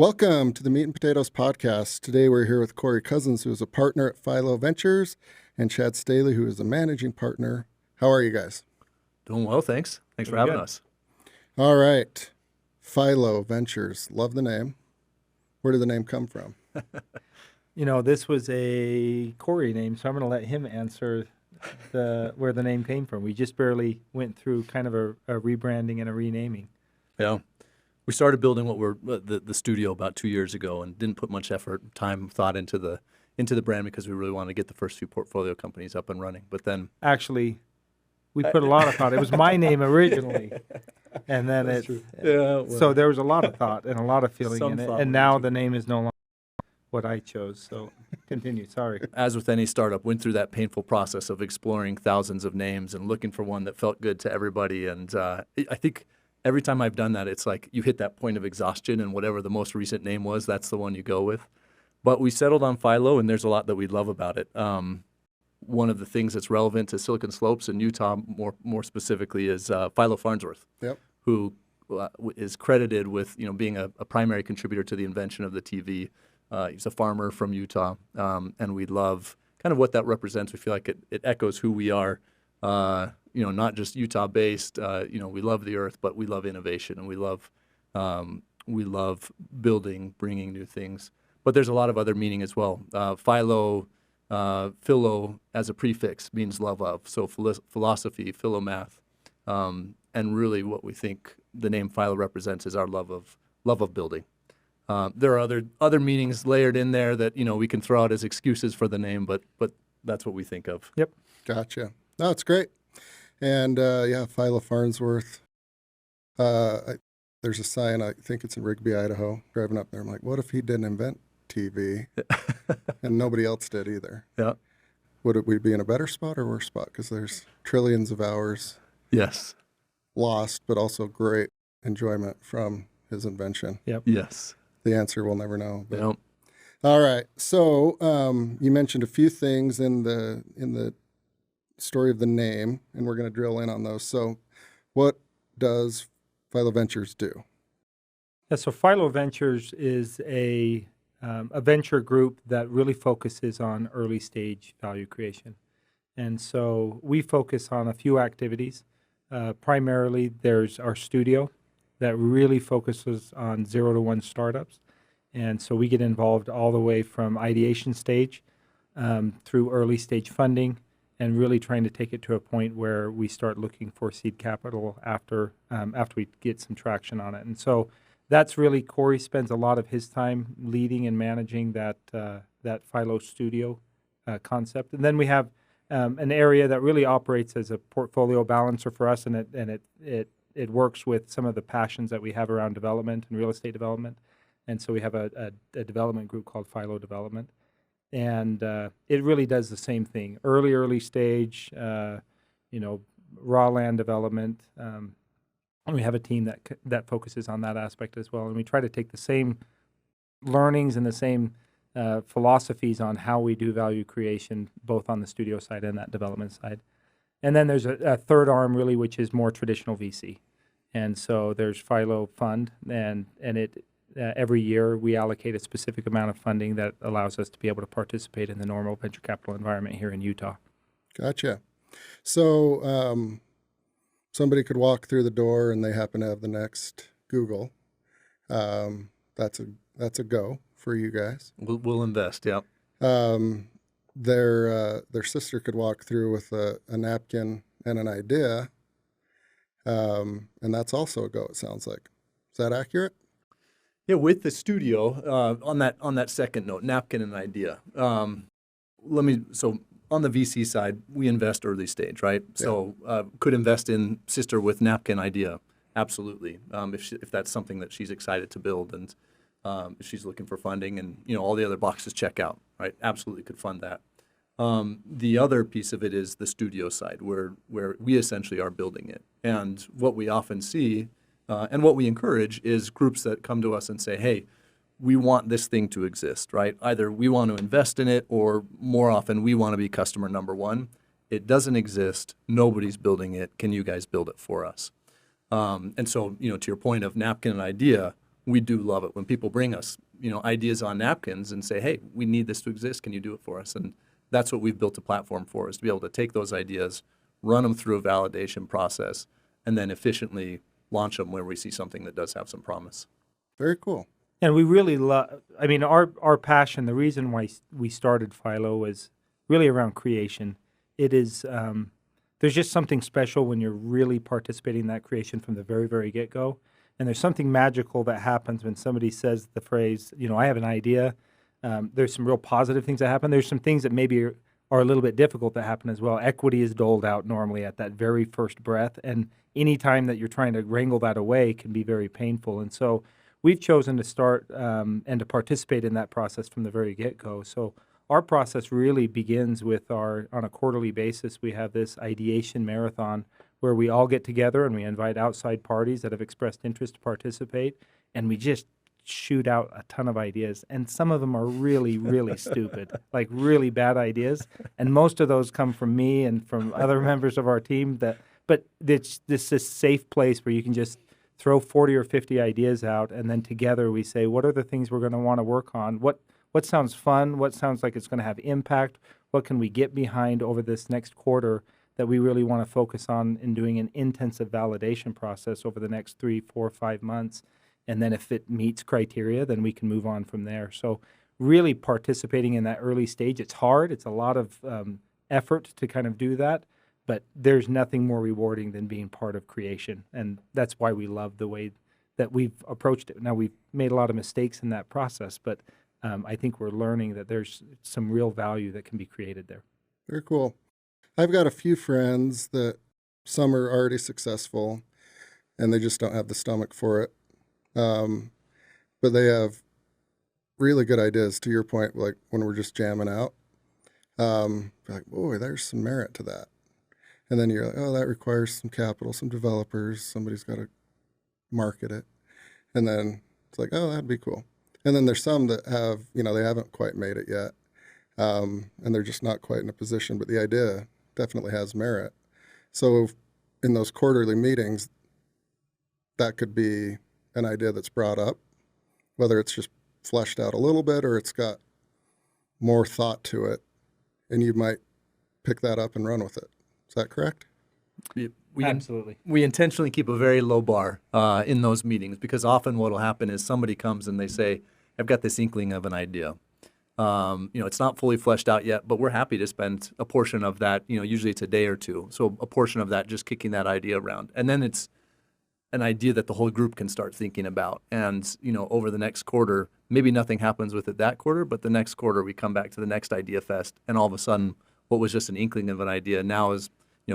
Welcome to the Meat and Potatoes podcast. Today we're here with Cory Cozens, who is a partner at Philo Ventures, and Chad Staheli, who is a managing partner. How are you guys? Doing well, thanks. Thanks for having us. All right. Philo Ventures. Love the name. Where did the name come from? This was a Corry name, so I'm going to let him answer where the name came from. We just barely went through kind of a rebranding and a renaming. Yeah. We started building what we're the studio about 2 years ago and didn't put much effort, time, thought into the brand because we really wanted to get the first few portfolio companies up and running. But then actually, we put a lot of thought. It was my name originally, and then so there was a lot of thought and a lot of feeling in it. And now the name is no longer what I chose. So continue. Sorry. As with any startup, went through that painful process of exploring thousands of names and looking for one that felt good to everybody. And I think every time I've done that, it's like you hit that point of exhaustion, and whatever the most recent name was, that's the one you go with. But we settled on Philo, and there's a lot that we love about it. One of the things that's relevant to Silicon Slopes in Utah, more specifically, is Philo Farnsworth, who is credited with being a primary contributor to the invention of the TV. He's a farmer from Utah, and we love kind of what that represents. We feel like it echoes who we are. Not just Utah-based. We love the earth, but we love innovation, and we love building, bringing new things. But there's a lot of other meaning as well. Philo as a prefix means love of. So philosophy, philomath, and really what we think the name Philo represents is our love of building. There are other meanings layered in there that we can throw out as excuses for the name, but that's what we think of. Yep. Gotcha. No, it's great. And Philo Farnsworth. There's a sign, I think it's in Rigby, Idaho. Driving up there, I'm like, what if he didn't invent TV? And nobody else did either. Yeah. Would we be in a better spot or worse spot? Because there's trillions of hours lost, but also great enjoyment from his invention. Yep. Yes. The answer we'll never know. But. Yep. All right. So you mentioned a few things in the story of the name, and we're going to drill in on those. So what does Philo Ventures do? Yeah, so Philo Ventures is a venture group that really focuses on early stage value creation. And so we focus on a few activities. Primarily, there's our studio that really focuses on 0 to 1 startups. And so we get involved all the way from ideation stage through early stage funding, and really trying to take it to a point where we start looking for seed capital after we get some traction on it. And so that's really, Cory spends a lot of his time leading and managing that Philo Studio concept. And then we have an area that really operates as a portfolio balancer for us, and it works with some of the passions that we have around development and real estate development. And so we have a development group called Philo Development. And it really does the same thing. Early stage, raw land development. And we have a team that focuses on that aspect as well. And we try to take the same learnings and the same philosophies on how we do value creation, both on the studio side and that development side. And then there's a third arm, really, which is more traditional VC. And so there's Philo Fund, and it every year we allocate a specific amount of funding that allows us to be able to participate in the normal venture capital environment here in Utah. Gotcha. So somebody could walk through the door and they happen to have the next Google. That's a go for you guys. We'll invest, yeah. Their sister could walk through with a napkin and an idea, and that's also a go, it sounds like. Is that accurate? Yeah, with the studio, on that second note, napkin and idea. So on the VC side, we invest early stage, right? Yeah. So could invest in sister with napkin idea, absolutely. If that's something that she's excited to build, and if she's looking for funding, and all the other boxes check out, right? Absolutely could fund that. The other piece of it is the studio side, where we essentially are building it, and what we often see. And what we encourage is groups that come to us and say, hey, we want this thing to exist, right? Either we want to invest in it, or more often we want to be customer number one. It doesn't exist. Nobody's building it. Can you guys build it for us? And so, to your point of napkin and idea, we do love it when people bring us, ideas on napkins and say, hey, we need this to exist. Can you do it for us? And that's what we've built a platform for, is to be able to take those ideas, run them through a validation process, and then efficiently launch them where we see something that does have some promise. Very cool. And we really love, I mean, our passion, the reason why we started Philo was really around creation. It is, there's just something special when you're really participating in that creation from the very, very get-go. And there's something magical that happens when somebody says the phrase, I have an idea. There's some real positive things that happen. There's some things that maybe are a little bit difficult to happen as well. Equity is doled out normally at that very first breath. And any time that you're trying to wrangle that away can be very painful. And so we've chosen to start and to participate in that process from the very get-go. So our process really begins with on a quarterly basis, we have this ideation marathon where we all get together and we invite outside parties that have expressed interest to participate, and we just shoot out a ton of ideas. And some of them are really, really stupid, like really bad ideas. And most of those come from me and from other members of our team. But it's this safe place where you can just throw 40 or 50 ideas out, and then together we say, what are the things we're going to want to work on? What sounds fun? What sounds like it's going to have impact? What can we get behind over this next quarter that we really want to focus on in doing an intensive validation process over the next 3, 4, 5 months? And then if it meets criteria, then we can move on from there. So really participating in that early stage, it's hard. It's a lot of effort to kind of do that. But there's nothing more rewarding than being part of creation. And that's why we love the way that we've approached it. Now, we've made a lot of mistakes in that process, but I think we're learning that there's some real value that can be created there. Very cool. I've got a few friends that some are already successful and they just don't have the stomach for it. But they have really good ideas, to your point, like when we're just jamming out. Like, boy, there's some merit to that. And then you're like, oh, that requires some capital, some developers, somebody's got to market it. And then it's like, oh, that'd be cool. And then there's some that have, they haven't quite made it yet. And they're just not quite in a position, but the idea definitely has merit. So in those quarterly meetings, that could be an idea that's brought up, whether it's just fleshed out a little bit or it's got more thought to it, and you might pick that up and run with it. Is that correct? Absolutely. We intentionally keep a very low bar in those meetings, because often what will happen is somebody comes and they say, I've got this inkling of an idea. It's not fully fleshed out yet, but we're happy to spend a portion of that, usually it's a day or two. So a portion of that just kicking that idea around. And then it's an idea that the whole group can start thinking about. And, over the next quarter, maybe nothing happens with it that quarter, but the next quarter we come back to the next idea fest, and all of a sudden what was just an inkling of an idea now is,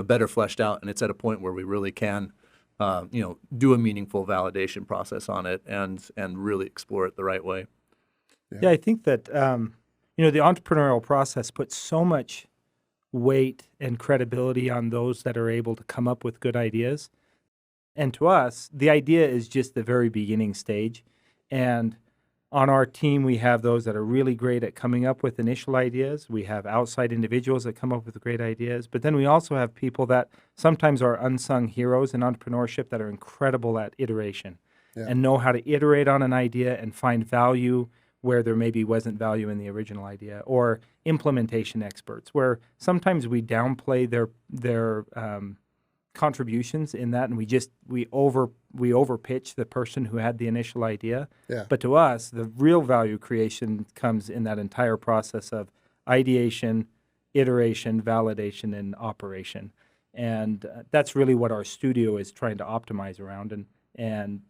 better fleshed out, and it's at a point where we really can, do a meaningful validation process on it and really explore it the right way. Yeah, I think that, the entrepreneurial process puts so much weight and credibility on those that are able to come up with good ideas. And to us, the idea is just the very beginning stage. And on our team, we have those that are really great at coming up with initial ideas. We have outside individuals that come up with great ideas. But then we also have people that sometimes are unsung heroes in entrepreneurship that are incredible at iteration and know how to iterate on an idea and find value where there maybe wasn't value in the original idea, or implementation experts, where sometimes we downplay their contributions in that, and we overpitch the person who had the initial idea. Yeah. But to us, the real value creation comes in that entire process of ideation, iteration, validation, and operation. And that's really what our studio is trying to optimize around. And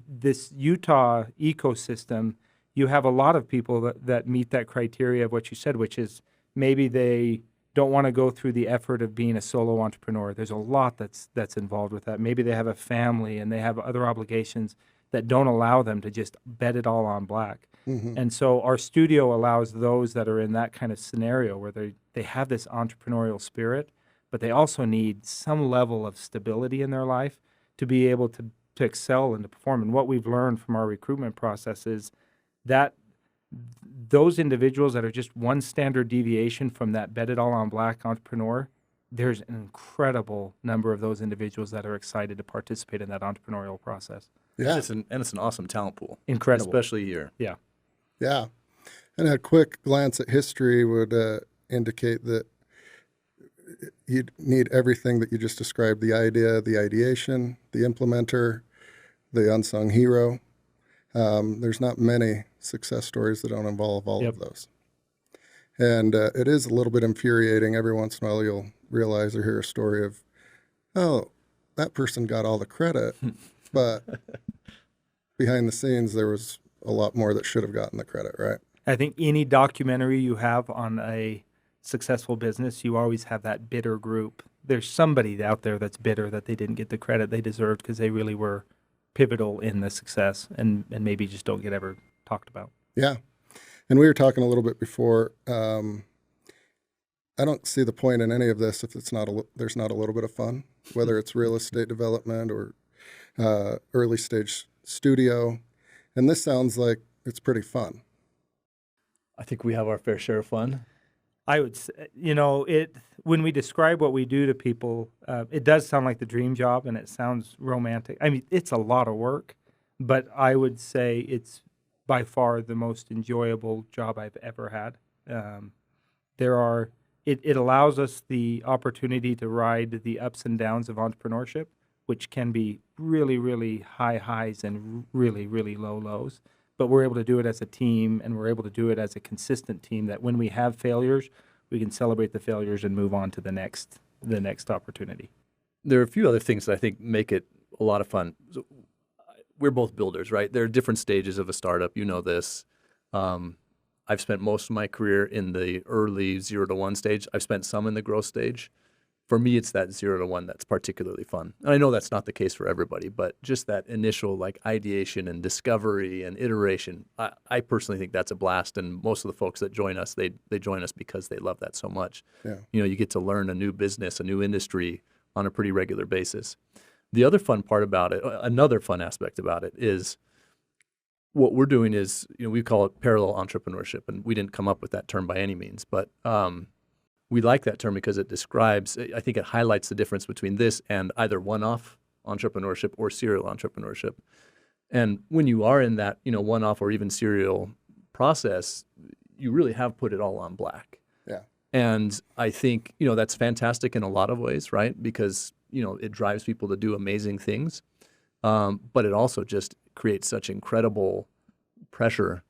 this Utah ecosystem, you have a lot of people that meet that criteria of what you said, which is maybe they don't want to go through the effort of being a solo entrepreneur. There's a lot that's involved with that. Maybe they have a family and they have other obligations that don't allow them to just bet it all on black. Mm-hmm. And so our studio allows those that are in that kind of scenario where they have this entrepreneurial spirit, but they also need some level of stability in their life to be able to excel and to perform. And what we've learned from our recruitment process is that those individuals that are just one standard deviation from that bet it all on black entrepreneur there's an incredible number of those individuals that are excited to participate in that entrepreneurial process. Yeah. And it's an awesome talent pool. Incredible. Especially here. Yeah. Yeah. And a quick glance at history would indicate that you need everything that you just described: the idea, the ideation, the implementer, the unsung hero. There's not many success stories that don't involve all Yep. of those. And it is a little bit infuriating. Every once in a while you'll realize or hear a story of, oh, that person got all the credit, but behind the scenes there was a lot more that should have gotten the credit, right? I think any documentary you have on a successful business, you always have that bitter group. There's somebody out there that's bitter that they didn't get the credit they deserved because they really were pivotal in the success and maybe just don't get ever talked about. Yeah. And we were talking a little bit before. I don't see the point in any of this if it's not there's not a little bit of fun, whether it's real estate development or early stage studio. And this sounds like it's pretty fun. I think we have our fair share of fun. I would say, when we describe what we do to people, it does sound like the dream job and it sounds romantic. I mean, it's a lot of work, but I would say it's by far the most enjoyable job I've ever had. It allows us the opportunity to ride the ups and downs of entrepreneurship, which can be really, really high highs and really, really low lows. But we're able to do it as a team, and we're able to do it as a consistent team that when we have failures, we can celebrate the failures and move on to the next opportunity. There are a few other things that I think make it a lot of fun. So, we're both builders, right? There are different stages of a startup. You know this. I've spent most of my career in the early 0 to 1 stage. I've spent some in the growth stage. For me, it's that 0 to 1 that's particularly fun. And I know that's not the case for everybody, but just that initial like ideation and discovery and iteration, I personally think that's a blast. And most of the folks that join us, they join us because they love that so much. Yeah. You get to learn a new business, a new industry on a pretty regular basis. The other fun part about it, another fun aspect about it is what we're doing is, we call it parallel entrepreneurship, and we didn't come up with that term by any means, but we like that term because it describes, I think it highlights the difference between this and either one-off entrepreneurship or serial entrepreneurship. And when you are in that, one-off or even serial process, you really have put it all on black. Yeah. And I think, that's fantastic in a lot of ways, right? Because, it drives people to do amazing things. But it also just creates such incredible pressure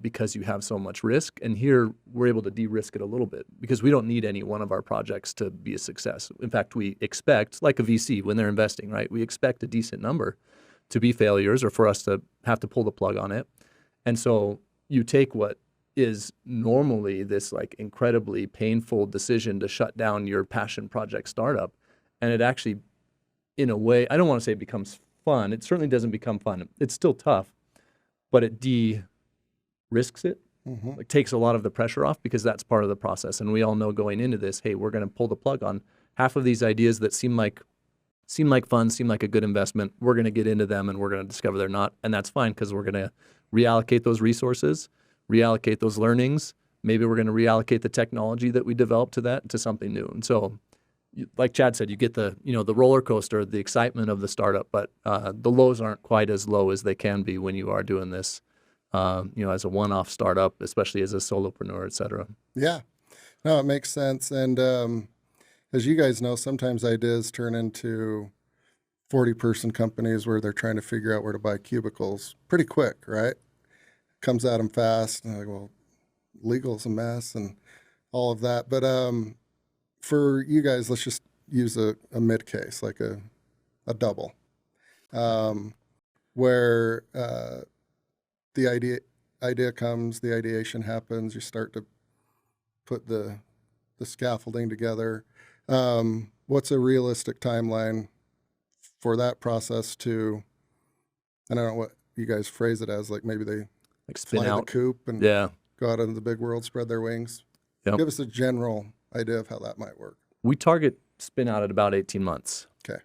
because you have so much risk. And here we're able to de-risk it a little bit because we don't need any one of our projects to be a success. In fact, we expect, like a VC when they're investing, right? We expect a decent number to be failures or for us to have to pull the plug on it. And so you take what is normally this like incredibly painful decision to shut down your passion project startup, and it actually, in a way, I don't want to say it becomes fun. It certainly doesn't become fun. It's still tough, but it de-risks it. Mm-hmm. It takes a lot of the pressure off because that's part of the process. And we all know going into this, hey, we're going to pull the plug on half of these ideas that seem like fun, seem like a good investment. We're going to get into them and we're going to discover they're not. And that's fine because we're going to reallocate those resources, reallocate those learnings. Maybe we're going to reallocate the technology that we developed to something new. And so, like Chad said, you get the roller coaster, the excitement of the startup, but the lows aren't quite as low as they can be when you are doing this, as a one-off startup, especially as a solopreneur, et cetera. Yeah. No, it makes sense. And as you guys know, sometimes ideas turn into 40-person companies where they're trying to figure out where to buy cubicles pretty quick, right? Comes at them fast. And like, well, legal's a mess and all of that. But for you guys, let's just use a mid case, like a double, where the idea comes, the ideation happens, you start to put the scaffolding together. What's a realistic timeline for that process to, I don't know what you guys phrase it as, like maybe they Like spin fly out. the coop and Yeah. go out into the big world, spread their wings. Yep. Give us a general idea of how that might work. We target spin out at about 18 months. Okay.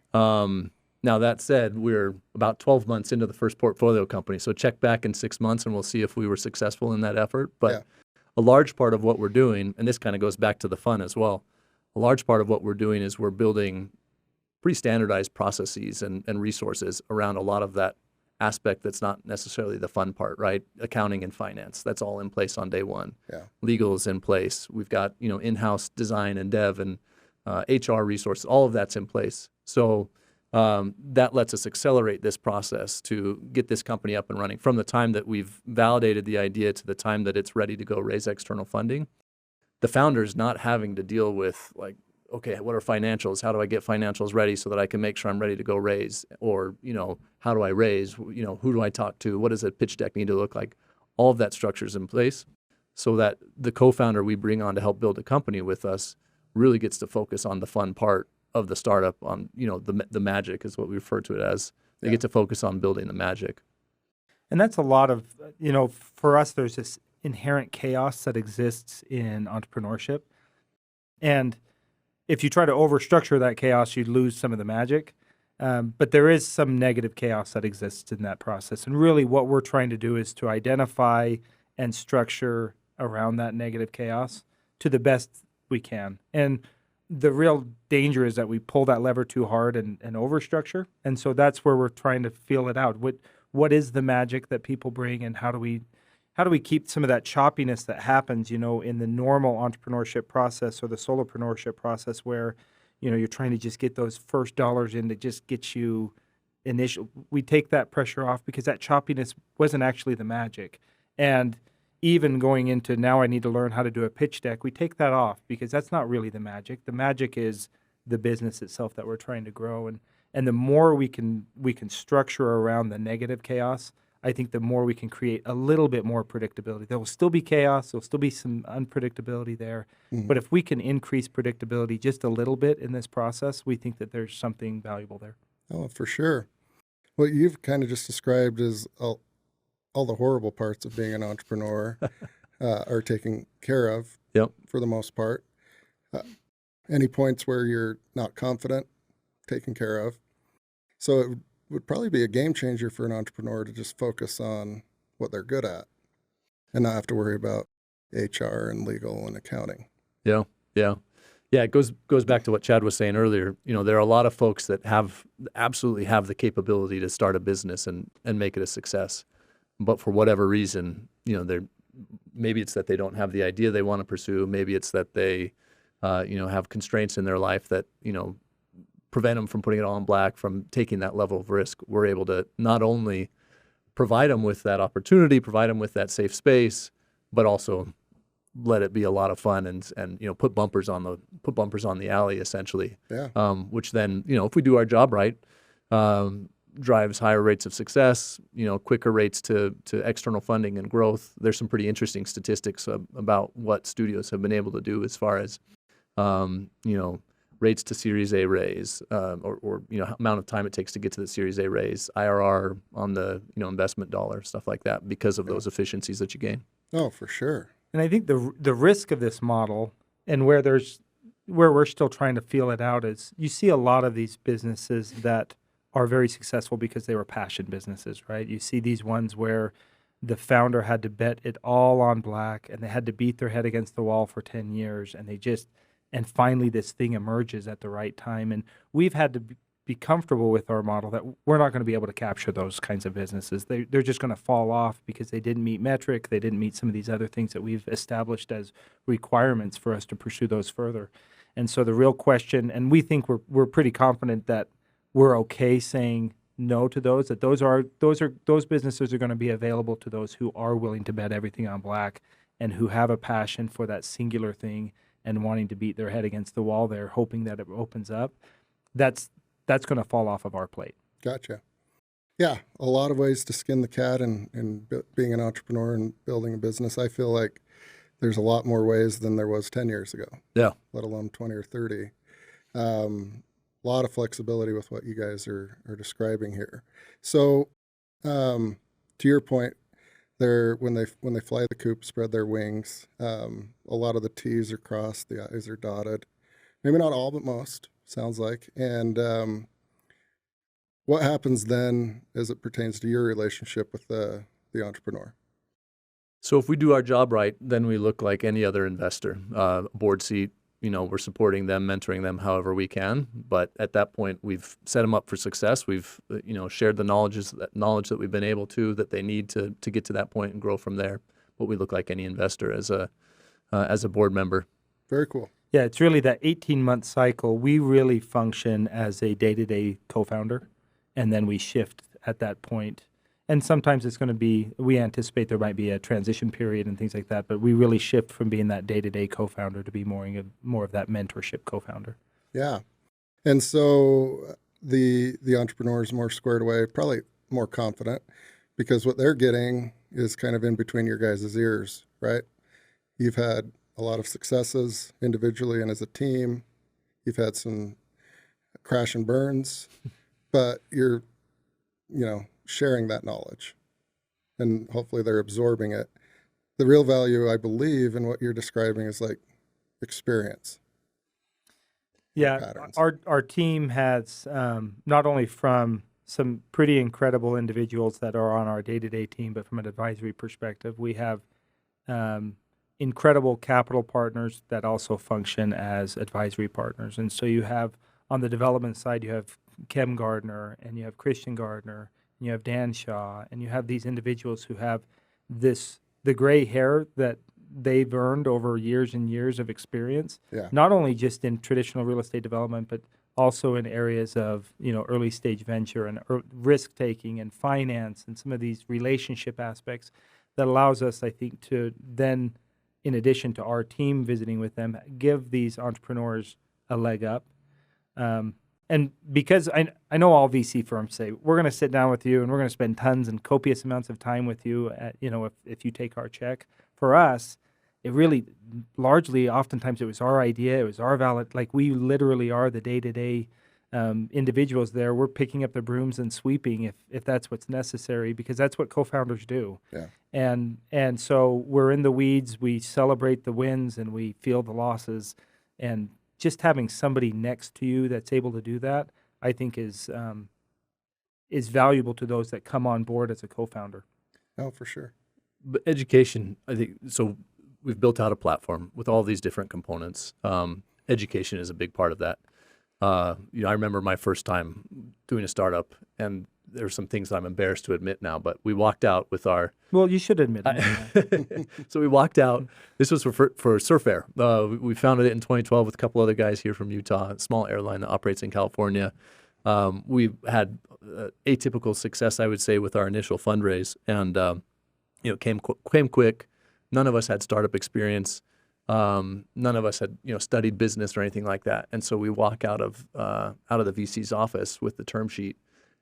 Now, that said, we're about 12 months into the first portfolio company. So check back in 6 months and we'll see if we were successful in that effort. But Yeah. a large part of what we're doing, and this kind of goes back to the fun as well, a large part of what we're doing is we're building pretty standardized processes and resources around a lot of that aspect that's not necessarily the fun part, right? Accounting and finance, that's all in place on day one. Yeah. Legal is in place. We've got, in-house design and dev and HR resources, all of that's in place. So that lets us accelerate this process to get this company up and running from the time that we've validated the idea to the time that it's ready to go raise external funding. The founder's not having to deal with like, okay, what are financials? How do I get financials ready so that I can make sure I'm ready to go raise? Or, how do I raise? Who do I talk to? What does a pitch deck need to look like? All of that structure is in place so that the co-founder we bring on to help build a company with us really gets to focus on the fun part of the startup, on, the magic is what we refer to it as. They get to focus on building the magic. And that's a lot of, for us, there's this inherent chaos that exists in entrepreneurship. And if you try to overstructure that chaos, you'd lose some of the magic. But there is some negative chaos that exists in that process. And really what we're trying to do is to identify and structure around that negative chaos to the best we can. And the real danger is that we pull that lever too hard and overstructure. And so that's where we're trying to feel it out. What is the magic that people bring, and how do we keep some of that choppiness that happens, in the normal entrepreneurship process or the solopreneurship process where, you're trying to just get those first dollars in to just get you initial. We take that pressure off because that choppiness wasn't actually the magic. And even going into now I need to learn how to do a pitch deck, we take that off because that's not really the magic. The magic is the business itself that we're trying to grow. And the more we can structure around the negative chaos, I think the more we can create a little bit more predictability. There will still be chaos. There'll still be some unpredictability there. Mm-hmm. But if we can increase predictability just a little bit in this process, we think that there's something valuable there. Oh, for sure. What you've kind of just described is all the horrible parts of being an entrepreneur are taken care of for the most part. Any points where you're not confident, taken care of. So it would probably be a game changer for an entrepreneur to just focus on what they're good at and not have to worry about HR and legal and accounting. Yeah. It goes back to what Chad was saying earlier. There are a lot of folks that absolutely have the capability to start a business and make it a success. But for whatever reason, maybe it's that they don't have the idea they want to pursue. Maybe it's that they, have constraints in their life that, prevent them from putting it all in black, from taking that level of risk. We're able to not only provide them with that opportunity, provide them with that safe space, but also let it be a lot of fun and put bumpers on the alley essentially. Yeah. Which then, if we do our job right, drives higher rates of success, quicker rates to external funding and growth. There's some pretty interesting statistics about what studios have been able to do as far as, rates to Series A raise, or amount of time it takes to get to the Series A raise, IRR on the investment dollar, stuff like that, because of those efficiencies that you gain. Oh, for sure. And I think the risk of this model, and where we're still trying to feel it out, is you see a lot of these businesses that are very successful because they were passion businesses, right? You see these ones where the founder had to bet it all on black, and they had to beat their head against the wall for 10 years, and finally this thing emerges at the right time. And we've had to be comfortable with our model that we're not going to be able to capture those kinds of businesses. They're just going to fall off because they didn't meet metric. They didn't meet some of these other things that we've established as requirements for us to pursue those further. And so the real question, and we think we're pretty confident that we're okay saying no to those, that those businesses are going to be available to those who are willing to bet everything on black and who have a passion for that singular thing and wanting to beat their head against the wall there, hoping that it opens up. That's going to fall off of our plate. Gotcha. Yeah, a lot of ways to skin the cat and being an entrepreneur and building a business. I feel like there's a lot more ways than there was 10 years ago. Yeah. Let alone 20 or 30. A lot of flexibility with what you guys are describing here. So, to your point, when they fly the coop, spread their wings. A lot of the T's are crossed, the I's are dotted. Maybe not all, but most, sounds like. And what happens then as it pertains to your relationship with the entrepreneur? So if we do our job right, then we look like any other investor, board seat, we're supporting them, mentoring them however we can. But at that point, we've set them up for success. We've, shared the knowledge that we've been able to, that they need to get to that point and grow from there. But we look like any investor as a board member. Very cool. Yeah, it's really that 18-month cycle. We really function as a day-to-day co-founder, and then we shift at that point. And sometimes it's going to be, we anticipate there might be a transition period and things like that, but we really shift from being that day-to-day co-founder to be more of that mentorship co-founder. Yeah. And so the entrepreneur is more squared away, probably more confident, because what they're getting is kind of in between your guys' ears, right? You've had a lot of successes individually and as a team. You've had some crash and burns, but you're, sharing that knowledge, and hopefully they're absorbing it. The real value, I believe, in what you're describing is like experience. Yeah, Patterns. our team has not only from some pretty incredible individuals that are on our day-to-day team, but from an advisory perspective, we have incredible capital partners that also function as advisory partners. And so you have, on the development side, you have Kem Gardner, and you have Christian Gardner, and you have Dan Shaw, and you have these individuals who have the gray hair that they've earned over years and years of experience, not only just in traditional real estate development, but also in areas of, early stage venture and risk taking and finance and some of these relationship aspects that allows us, I think, to then, in addition to our team visiting with them, give these entrepreneurs a leg up. And because I know all VC firms say, we're going to sit down with you and we're going to spend tons and copious amounts of time with you, if you take our check. For us, it really largely, oftentimes it was our idea, it was our valid, like we literally are the day-to-day individuals there. We're picking up the brooms and sweeping if that's what's necessary, because that's what co-founders do. Yeah. And so we're in the weeds, we celebrate the wins and we feel the losses, and just having somebody next to you that's able to do that, I think is valuable to those that come on board as a co-founder. Oh, for sure. But education, I think, so we've built out a platform with all these different components. Education is a big part of that. I remember my first time doing a startup, and there are some things that I'm embarrassed to admit now, but we walked out with our... Well, you should admit it. So we walked out. This was for Surf Air. We founded it in 2012 with a couple other guys here from Utah, a small airline that operates in California. We had atypical success, I would say, with our initial fundraise, and came quick. None of us had startup experience. None of us had studied business or anything like that. And so we walk out of the VC's office with the term sheet,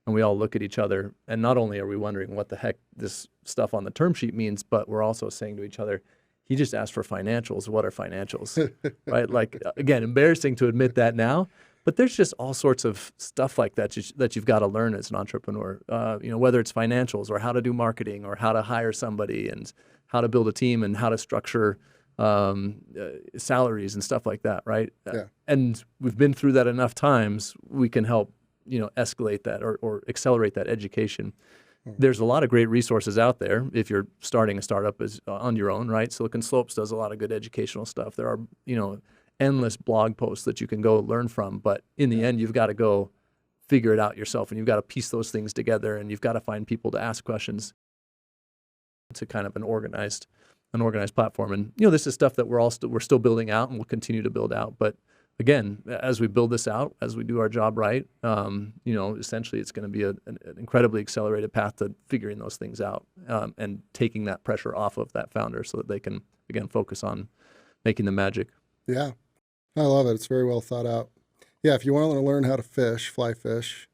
and we all look at each other. And not only are we wondering what the heck this stuff on the term sheet means, but we're also saying to each other, he just asked for financials. What are financials? Right? Like, again, embarrassing to admit that now, but there's just all sorts of stuff like that that you've got to learn as an entrepreneur. Whether it's financials or how to do marketing or how to hire somebody and how to build a team and how to structure salaries and stuff like that, right? Yeah. And we've been through that enough times, we can help, escalate that or accelerate that education. There's a lot of great resources out there if you're starting a startup on your own, right? Silicon Slopes does a lot of good educational stuff. There are, endless blog posts that you can go learn from, but in the end, you've got to go figure it out yourself, and you've got to piece those things together, and you've got to find people to ask questions to kind of an organized platform. And this is stuff that we're still building out, and we'll continue to build out. But again, as we build this out, as we do our job right, essentially it's going to be an incredibly accelerated path to figuring those things out and taking that pressure off of that founder so that they can again focus on making the magic. Yeah, I love it. It's very well thought out. Yeah, if you want to learn how to fly fish,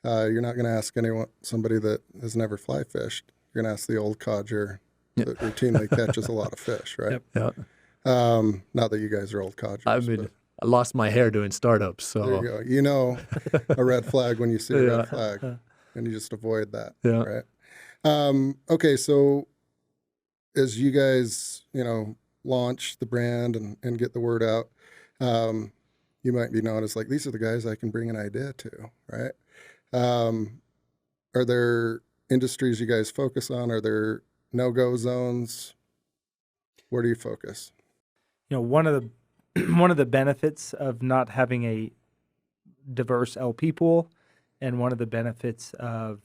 you're not going to ask somebody that has never fly fished. You're going to ask the old codger that routinely catches a lot of fish, right? Yep. Not that you guys are old codgers. I lost my hair doing startups, so there you go. A red flag when you see a red flag, and you just avoid that, right? Okay, so as you guys, launch the brand and get the word out, you might be known as like, these are the guys I can bring an idea to, right? Are there industries you guys focus on? Are there no-go zones? Where do you focus? One of one of the benefits of not having a diverse LP pool, and one of the benefits of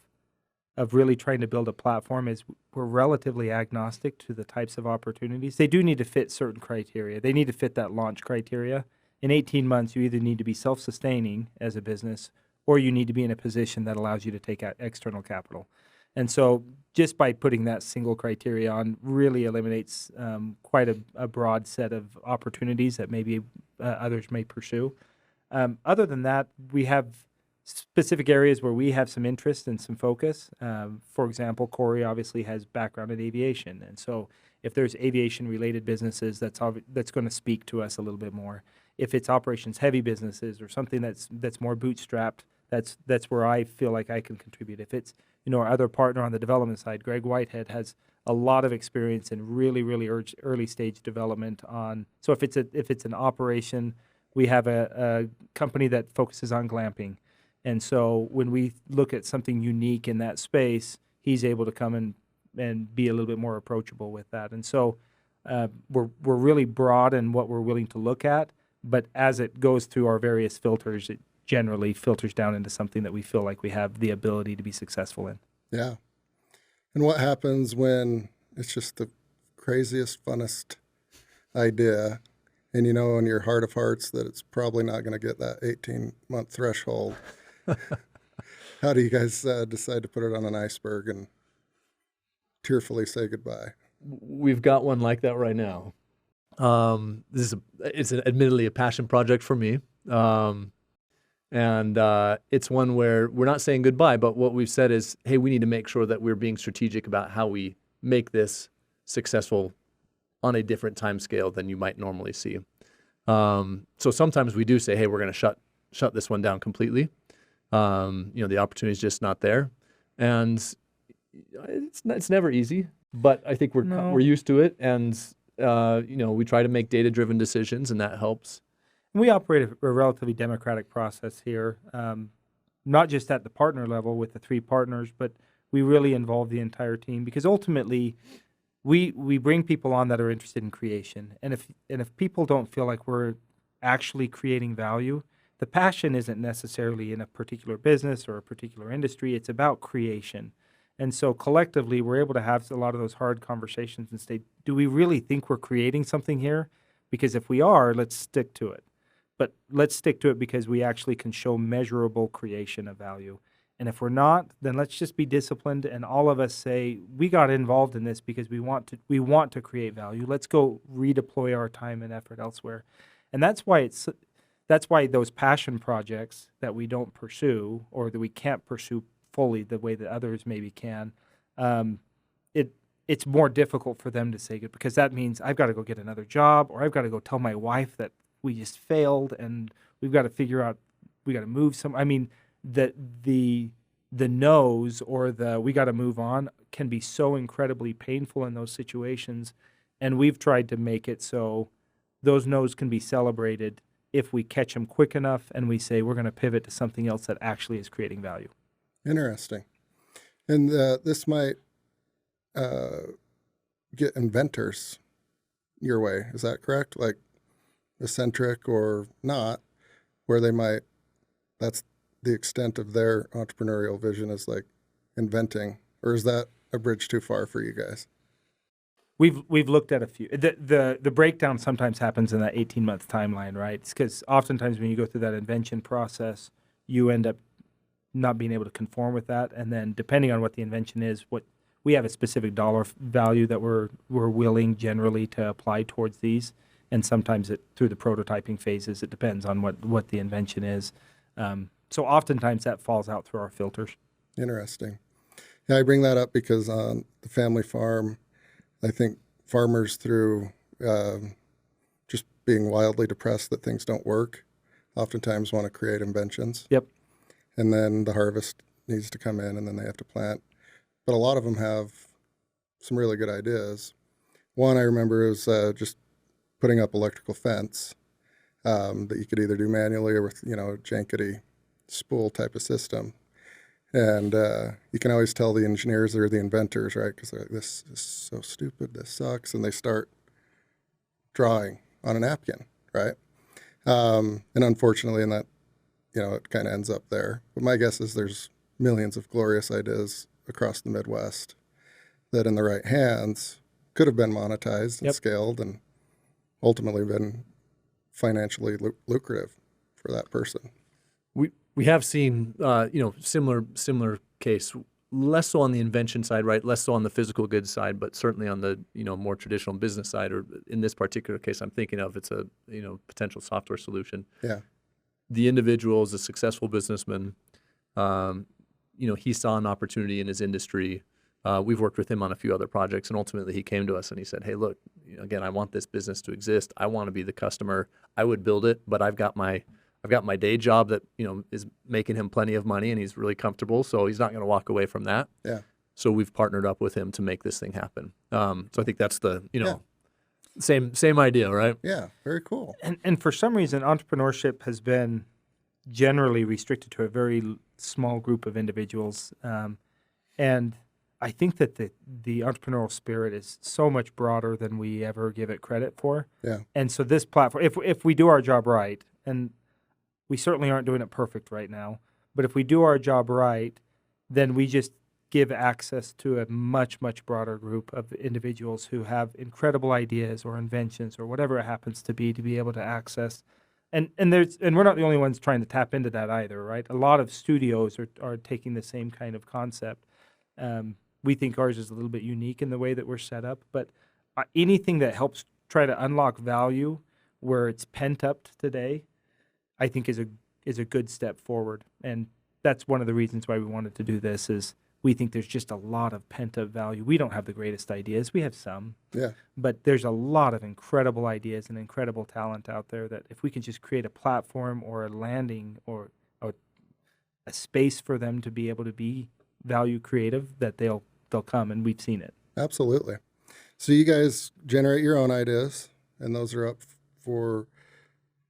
really trying to build a platform is we're relatively agnostic to the types of opportunities. They do need to fit certain criteria. They need to fit that launch criteria. In 18 months, you either need to be self-sustaining as a business, or you need to be in a position that allows you to take out external capital. And so just by putting that single criteria on really eliminates quite a broad set of opportunities that maybe others may pursue. Other than that, we have specific areas where we have some interest and some focus. For example, Cory obviously has background in aviation. And so if there's aviation-related businesses, that's going to speak to us a little bit more. If it's operations-heavy businesses or something that's more bootstrapped, that's where I feel like I can contribute. If it's, our other partner on the development side, Greg Whitehead, has a lot of experience in really, really early stage development on. So if it's an operation, we have a company that focuses on glamping. And so when we look at something unique in that space, he's able to come and be a little bit more approachable with that. And so we're really broad in what we're willing to look at, but as it goes through our various filters, it generally filters down into something that we feel like we have the ability to be successful in. Yeah. And what happens when it's just the craziest, funnest idea, and in your heart of hearts that it's probably not going to get that 18-month threshold? How do you guys decide to put it on an iceberg and tearfully say goodbye? We've got one like that right now. It's admittedly a passion project for me. And it's one where we're not saying goodbye, but what we've said is, hey, we need to make sure that we're being strategic about how we make this successful on a different time scale than you might normally see. So sometimes we do say, hey, we're going to shut this one down completely. The opportunity is just not there. And it's never easy, but I think we're used to it. And, we try to make data-driven decisions, and that helps. We operate a relatively democratic process here, not just at the partner level with the 3 partners, but we really involve the entire team, because ultimately we bring people on that are interested in creation. And if people don't feel like we're actually creating value, the passion isn't necessarily in a particular business or a particular industry. It's about creation. And so collectively, we're able to have a lot of those hard conversations and say, do we really think we're creating something here? Because if we are, let's stick to it. But let's stick to it because we actually can show measurable creation of value. And if we're not, then let's just be disciplined, and all of us say, we got involved in this because we want to create value. Let's go redeploy our time and effort elsewhere. And that's why those passion projects that we don't pursue, or that we can't pursue fully the way that others maybe can, it's more difficult for them to say good, because that means I've got to go get another job, or I've got to go tell my wife that we just failed and we've got to figure out, we got to move some. I mean, the no's or the we got to move on can be so incredibly painful in those situations. And we've tried to make it so those no's can be celebrated if we catch them quick enough and we say we're going to pivot to something else that actually is creating value. Interesting. And this might get inventors your way. Is that correct? Like eccentric or not, where that's the extent of their entrepreneurial vision, is like inventing, or is that a bridge too far for you guys? We've looked at a few. The breakdown sometimes happens in that 18-month timeline, right? It's because oftentimes when you go through that invention process, you end up not being able to conform with that, and then depending on what the invention is, we have a specific dollar value that we're willing generally to apply towards these, and sometimes through the prototyping phases, it depends on what the invention is. So oftentimes that falls out through our filters. Interesting. Yeah, I bring that up because on the family farm, I think farmers, through just being wildly depressed that things don't work, oftentimes want to create inventions. Yep. And then the harvest needs to come in, and then they have to plant. But a lot of them have some really good ideas. One I remember is just putting up electrical fence that you could either do manually or with, a jankety spool type of system. And you can always tell the engineers are the inventors, right? Because they're like, this is so stupid, this sucks. And they start drawing on a napkin, right? And unfortunately, in that, it kind of ends up there. But my guess is there's millions of glorious ideas across the Midwest that in the right hands could have been monetized and scaled and ultimately been financially lucrative for that person. We have seen similar case, less so on the invention side, right? Less so on the physical goods side, but certainly on the more traditional business side. Or in this particular case, I'm thinking of it's a potential software solution. Yeah. The individual is a successful businessman. He saw an opportunity in his industry. We've worked with him on a few other projects, and ultimately he came to us and he said, "Hey, look, again, I want this business to exist. I want to be the customer. I would build it, but I've got my day job that is making him plenty of money, and he's really comfortable. So he's not going to walk away from that. Yeah. So we've partnered up with him to make this thing happen. So I think that's the same idea, right? Yeah. Very cool. And for some reason, entrepreneurship has been generally restricted to a very small group of individuals, and I think that the entrepreneurial spirit is so much broader than we ever give it credit for. Yeah. And so this platform, if we do our job right, and we certainly aren't doing it perfect right now, but if we do our job right, then we just give access to a much, much broader group of individuals who have incredible ideas or inventions or whatever it happens to be able to access. And we're not the only ones trying to tap into that either, right? A lot of studios are taking the same kind of concept. We think ours is a little bit unique in the way that we're set up, but anything that helps try to unlock value where it's pent up today, I think is a good step forward. And that's one of the reasons why we wanted to do this is we think there's just a lot of pent up value. We don't have the greatest ideas. We have some. Yeah. But there's a lot of incredible ideas and incredible talent out there that if we can just create a platform or a landing or a space for them to be able to be value creative, that they'll come, and we've seen it. Absolutely. So you guys generate your own ideas, and those are up for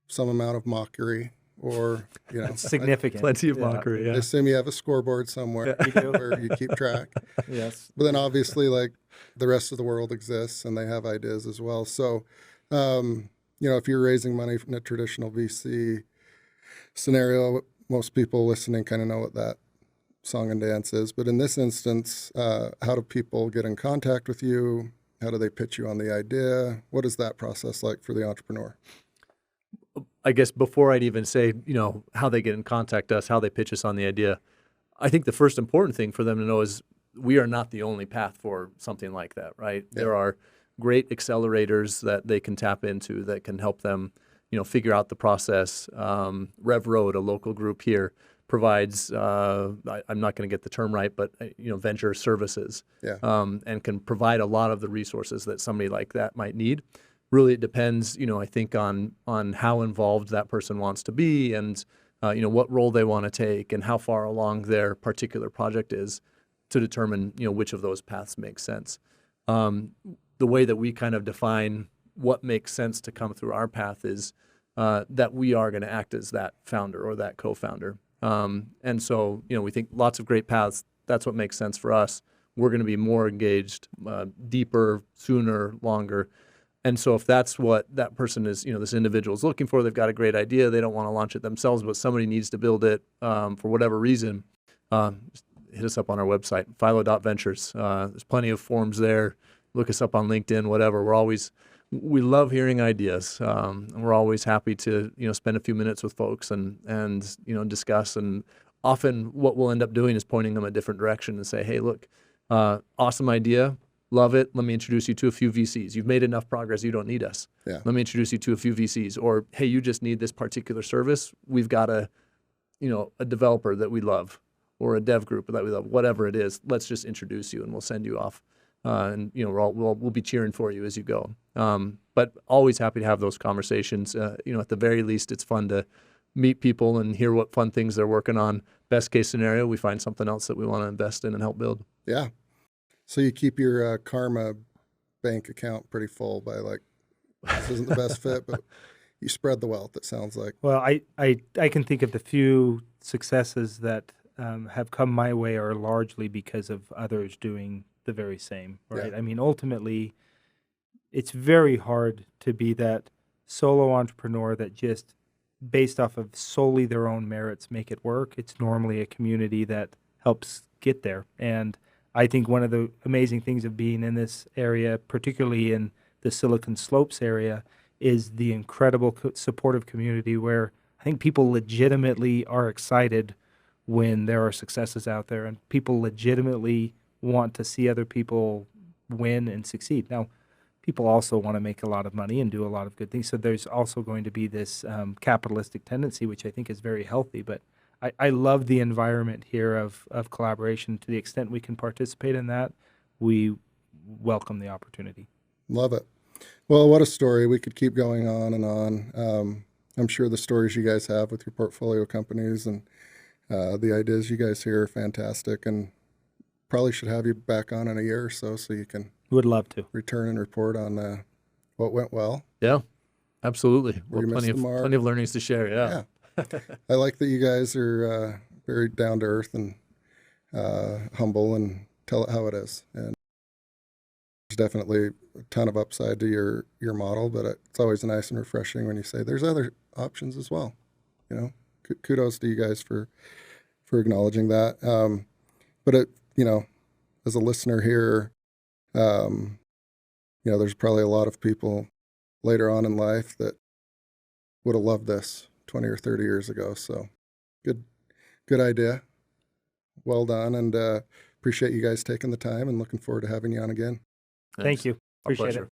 some amount of mockery or, Significant. Plenty of mockery, I yeah. assume you have a scoreboard somewhere where you keep track. Yes. But then obviously, like, the rest of the world exists and they have ideas as well. So, if you're raising money from a traditional VC scenario, most people listening kind of know what that song and dance is. But in this instance, how do people get in contact with you? How do they pitch you on the idea? What is that process like for the entrepreneur? I guess before I'd even say, how they get in contact us, how they pitch us on the idea, I think the first important thing for them to know is we are not the only path for something like that, right? Yeah. There are great accelerators that they can tap into that can help them, figure out the process. Rev Road, a local group here, provides, I'm not going to get the term right, but, venture services, Yeah. And can provide a lot of the resources that somebody like that might need. Really, it depends, I think, on how involved that person wants to be and, what role they want to take and how far along their particular project is to determine, which of those paths makes sense. The way that we kind of define what makes sense to come through our path is that we are going to act as that founder or that co-founder. And so, we think lots of great paths. That's what makes sense for us. We're going to be more engaged, deeper, sooner, longer. And so if that's what that person is, this individual is looking for, they've got a great idea, they don't want to launch it themselves, but somebody needs to build it for whatever reason, just hit us up on our website, philo.ventures. There's plenty of forms there. Look us up on LinkedIn, whatever. We love hearing ideas. And we're always happy to, spend a few minutes with folks and discuss. And often what we'll end up doing is pointing them a different direction and say, hey, look, awesome idea. Love it. Let me introduce you to a few VCs. You've made enough progress. You don't need us. Yeah. Let me introduce you to a few VCs. Or, hey, you just need this particular service. We've got a developer that we love or a dev group that we love, whatever it is. Let's just introduce you and we'll send you off. And, we'll be cheering for you as you go. But always happy to have those conversations. At the very least, it's fun to meet people and hear what fun things they're working on. Best case scenario, we find something else that we want to invest in and help build. Yeah. So you keep your karma bank account pretty full by this isn't the best fit, but you spread the wealth, it sounds like. Well, I can think of the few successes that have come my way are largely because of others doing the very same, right? Yeah. I mean, ultimately, it's very hard to be that solo entrepreneur that just based off of solely their own merits make it work. It's normally a community that helps get there. And I think one of the amazing things of being in this area, particularly in the Silicon Slopes area, is the incredible supportive community where I think people legitimately are excited when there are successes out there, and people legitimately want to see other people win and succeed. Now, people also want to make a lot of money and do a lot of good things. So there's also going to be this capitalistic tendency, which I think is very healthy. But I love the environment here of collaboration. To the extent we can participate in that, we welcome the opportunity. Love it. Well, what a story. We could keep going on and on. I'm sure the stories you guys have with your portfolio companies and the ideas you guys hear are fantastic, and probably should have you back on in a year or so you can Would love to. return and report on what went well. Yeah, absolutely. Where Well, you missed the mark. plenty of learnings to share. Yeah. I like that you guys are very down to earth and humble and tell it how it is. And there's definitely a ton of upside to your model, but it's always nice and refreshing when you say there's other options as well. You know, kudos to you guys for acknowledging that. But as a listener here, there's probably a lot of people later on in life that would have loved this 20 or 30 years ago. So good idea. Well done. And appreciate you guys taking the time and looking forward to having you on again. Thank you. Our Appreciate pleasure. it.